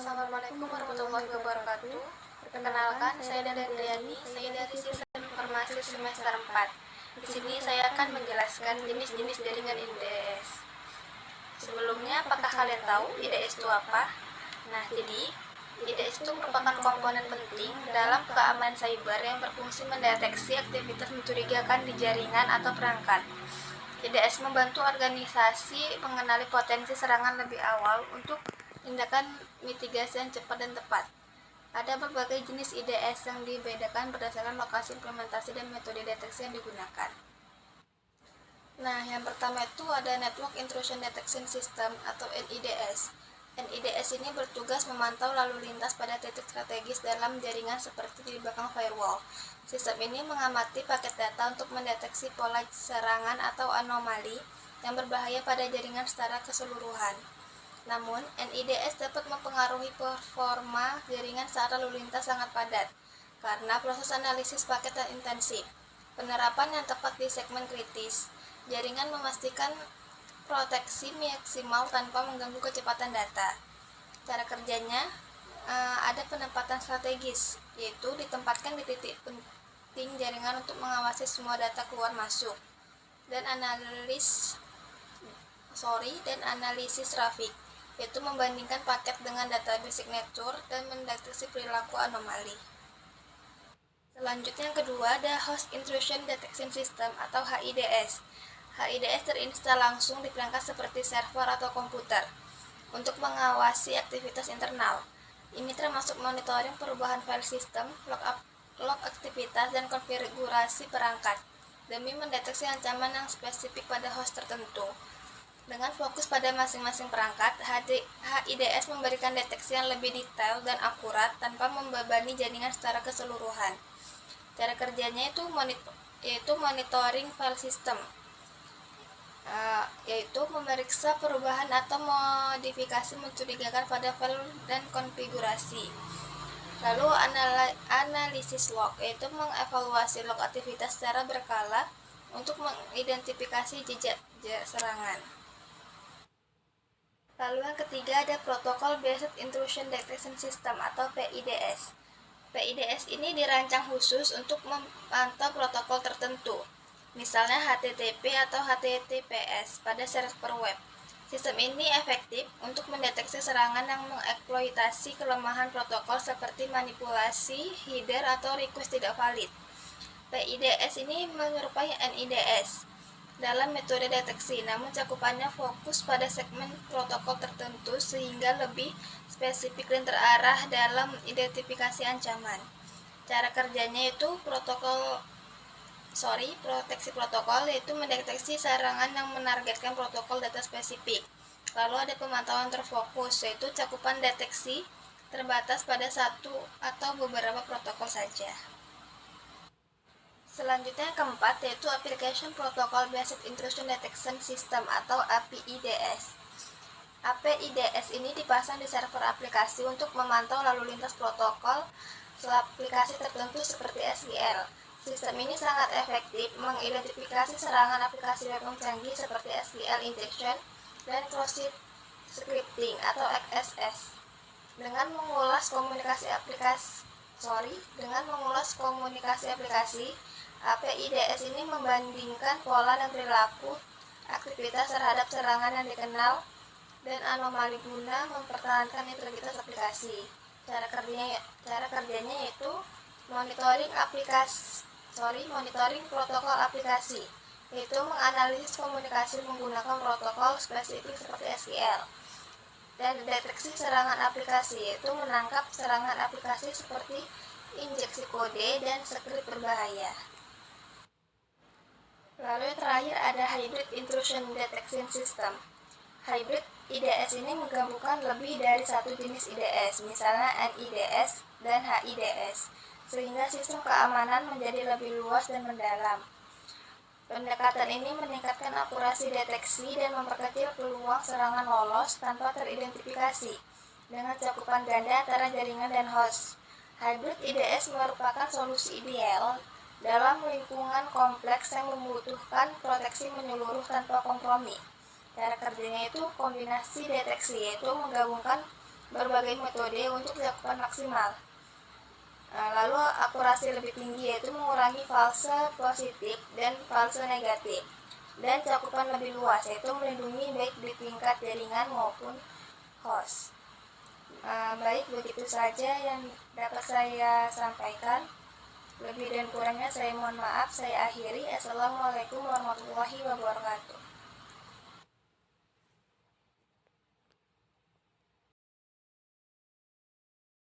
Assalamualaikum warahmatullahi wabarakatuh. Perkenalkan, saya Dariani, saya dari Sistem Informasi semester 4. Di sini saya akan menjelaskan jenis-jenis jaringan IDS. Sebelumnya, apakah kalian tahu IDS itu apa? Nah, jadi IDS itu merupakan komponen penting dalam keamanan cyber yang berfungsi mendeteksi aktivitas mencurigakan di jaringan atau perangkat. IDS membantu organisasi mengenali potensi serangan lebih awal untuk tindakan mitigasi yang cepat dan tepat. Ada berbagai jenis IDS yang dibedakan berdasarkan lokasi implementasi dan metode deteksi yang digunakan. Nah, yang pertama itu ada Network Intrusion Detection System atau NIDS. NIDS ini bertugas memantau lalu lintas pada titik strategis dalam jaringan seperti di belakang firewall. Sistem ini mengamati paket data untuk mendeteksi pola serangan atau anomali yang berbahaya pada jaringan secara keseluruhan. Namun, NIDS dapat mempengaruhi performa jaringan saat lalu lintas sangat padat, karena proses analisis paket yang intensif. Penerapan yang tepat di segmen kritis, jaringan memastikan proteksi maksimal tanpa mengganggu kecepatan data. Cara kerjanya, ada penempatan strategis, yaitu ditempatkan di titik penting jaringan untuk mengawasi semua data keluar masuk, dan analisis trafik, yaitu membandingkan paket dengan database signature dan mendeteksi perilaku anomali. Selanjutnya yang kedua ada Host Intrusion Detection System atau HIDS. HIDS terinstal langsung di perangkat seperti server atau komputer untuk mengawasi aktivitas internal. Ini termasuk monitoring perubahan file sistem, log aktivitas, dan konfigurasi perangkat demi mendeteksi ancaman yang spesifik pada host tertentu. Dengan fokus pada masing-masing perangkat, HIDS memberikan deteksi yang lebih detail dan akurat tanpa membebani jaringan secara keseluruhan. Cara kerjanya yaitu monitoring file system, yaitu memeriksa perubahan atau modifikasi mencurigakan pada file dan konfigurasi. Lalu analisis log, yaitu mengevaluasi log aktivitas secara berkala untuk mengidentifikasi jejak serangan. Lalu yang ketiga ada Protocol Based Intrusion Detection System atau PIDS. PIDS ini dirancang khusus untuk memantau protokol tertentu, misalnya HTTP atau HTTPS pada server web. Sistem ini efektif untuk mendeteksi serangan yang mengeksploitasi kelemahan protokol seperti manipulasi, header, atau request tidak valid. PIDS ini menyerupai NIDS dalam metode deteksi, namun cakupannya fokus pada segmen protokol tertentu sehingga lebih spesifik dan terarah dalam identifikasi ancaman. Cara kerjanya yaitu proteksi protokol, yaitu mendeteksi serangan yang menargetkan protokol data spesifik. Lalu ada pemantauan terfokus, yaitu cakupan deteksi terbatas pada satu atau beberapa protokol saja. Selanjutnya yang keempat yaitu Application Protocol Based Intrusion Detection System atau APIDS. APIDS ini dipasang di server aplikasi untuk memantau lalu lintas protokol aplikasi tertentu seperti SQL. Sistem ini sangat efektif mengidentifikasi serangan aplikasi web yang canggih seperti SQL injection dan cross-site scripting atau XSS. Dengan mengulas komunikasi aplikasi, APIDS ini membandingkan pola dan perilaku aktivitas terhadap serangan yang dikenal dan anomali guna mempertahankan integritas aplikasi. Cara kerjanya yaitu monitoring protokol aplikasi, yaitu menganalisis komunikasi menggunakan protokol spesifik seperti SQL. Dan deteksi serangan aplikasi, yaitu menangkap serangan aplikasi seperti injeksi kode dan skrip berbahaya. Lalu yang terakhir ada Hybrid Intrusion Detection System. Hybrid IDS ini menggabungkan lebih dari satu jenis IDS, misalnya NIDS dan HIDS, sehingga sistem keamanan menjadi lebih luas dan mendalam. Pendekatan ini meningkatkan akurasi deteksi dan memperkecil peluang serangan lolos tanpa teridentifikasi, dengan cakupan ganda antara jaringan dan host. Hybrid IDS merupakan solusi ideal dalam lingkungan kompleks yang membutuhkan proteksi menyeluruh tanpa kompromi. Cara kerjanya itu kombinasi deteksi, yaitu menggabungkan berbagai metode untuk cakupan maksimal. Lalu akurasi lebih tinggi yaitu mengurangi false positif dan false negatif, dan cakupan lebih luas yaitu melindungi baik di tingkat jaringan maupun host. Baik, begitu saja yang dapat saya sampaikan. Lebih dan kurangnya saya mohon maaf. Saya akhiri. Assalamualaikum warahmatullahi wabarakatuh.